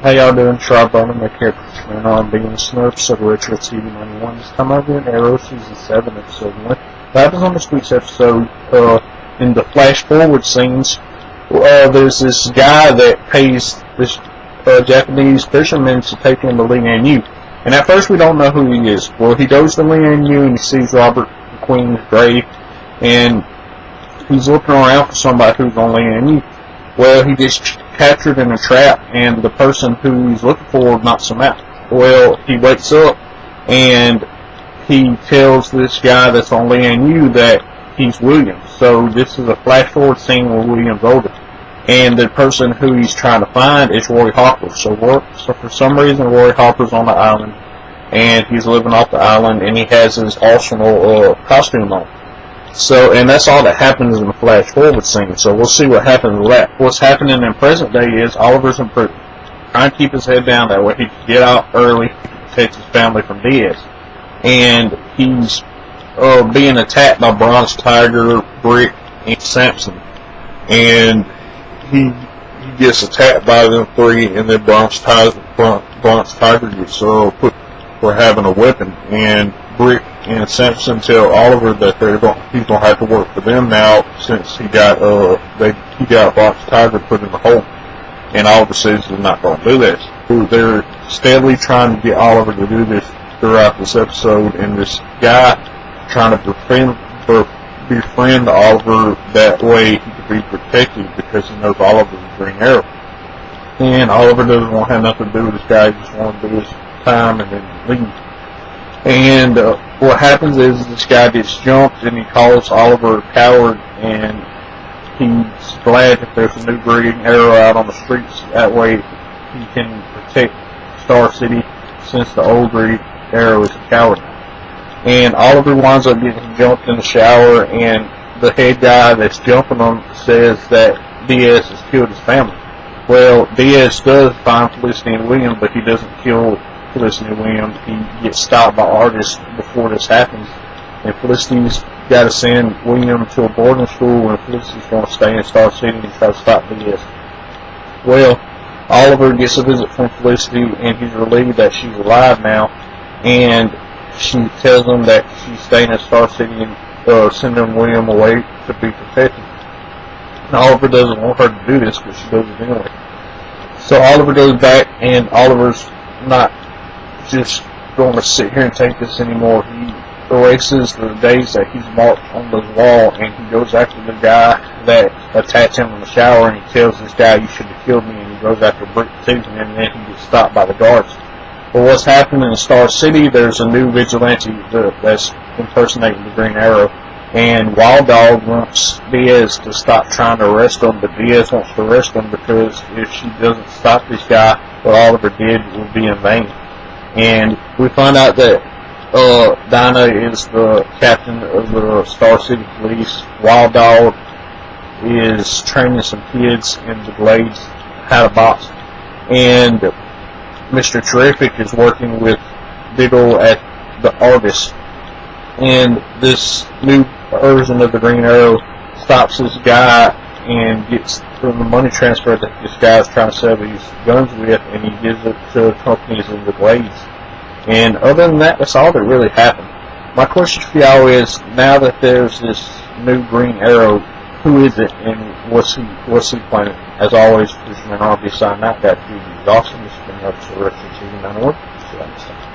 How y'all doing? Sharp Bowman, my character Fisherman on being Snurps of Retro TV 91. This time I've been Arrow Season 7, Episode 1. What happens on this week's episode, in the flash forward scenes, there's this guy that pays this Japanese fisherman to take him to Lian-Yu. And at first we don't know who he is. Well, he goes to Lian-Yu and he sees Robert McQueen's grave, and he's looking around for somebody who's on Lian-Yu. Well, he gets captured in a trap, and the person who he's looking for knocks him out. Well, he wakes up, and he tells this guy that's on Lian-Yu that he's William. So this is a flash forward scene where William's older. And the person who he's trying to find is Roy Harper. So for some reason, Roy Harper's on the island, and he's living off the island, and he has his Arsenal costume on. So, and that's all that happens in the flash forward scene. So we'll see what happens with that. What's happening in present day is Oliver's in prison, trying to keep his head down that way he can get out early, protect his family from Diaz. And he's being attacked by Bronze Tiger, Brick, and Samson. And he gets attacked by them three, and then Bronze Tiger gets put for having a weapon. And Brick and Samson tell Oliver that he's gonna have to work for them now since he got Bronze Tiger put in the hole. And Oliver says he's not gonna do this. They're steadily trying to get Oliver to do this throughout this episode, and this guy trying to befriend Oliver that way he could be protected because he knows Oliver's a Green Arrow. And Oliver doesn't want to have nothing to do with this guy, he just wants to do his time and then leave. And what happens is this guy gets jumped, and he calls Oliver a coward, and he's glad that there's a new Green Arrow out on the streets. That way he can protect Star City, since the old Green Arrow is a coward. And Oliver winds up getting jumped in the shower, and the head guy that's jumping him says that Diaz has killed his family. Well, Diaz does find Felicity and William, but he doesn't kill Felicity and William. He gets stopped by Argus before this happens, and Felicity's got to send William to a boarding school, and Felicity's going to stay in Star City and try to stop Diaz. Well, Oliver gets a visit from Felicity, and he's relieved that she's alive now, and she tells him that she's staying in Star City and sending William away to be protected. And Oliver doesn't want her to do this, but she does it anyway. So Oliver goes back, and Oliver's not just going to sit here and take this anymore. He erases the days that he's marked on the wall, and he goes after the guy that attacked him in the shower, and he tells this guy, "You should have killed me," and he goes after Brick too, and then he gets stopped by the guards. But what's happening in Star City, there's a new vigilante that's impersonating the Green Arrow, and Wild Dog wants Diaz to stop trying to arrest him, but Diaz wants to arrest him because if she doesn't stop this guy, what Oliver did will be in vain. And we find out that Dinah is the captain of the Star City Police. Wild Dog is training some kids in the Glades how to box, and Mr. Terrific is working with Diggle at the Argus. And this new version of the Green Arrow stops this guy and gets from the money transfer that this guy is trying to sell these guns with, and he gives it to companies in the Glades. And other than that, that's all that really happened. My question for y'all is, now that there's this new Green Arrow, who is it and what's he playing? As always, Fisherman RB signing out. That dude is awesome. This has been up to Retro TV 91. See you next time.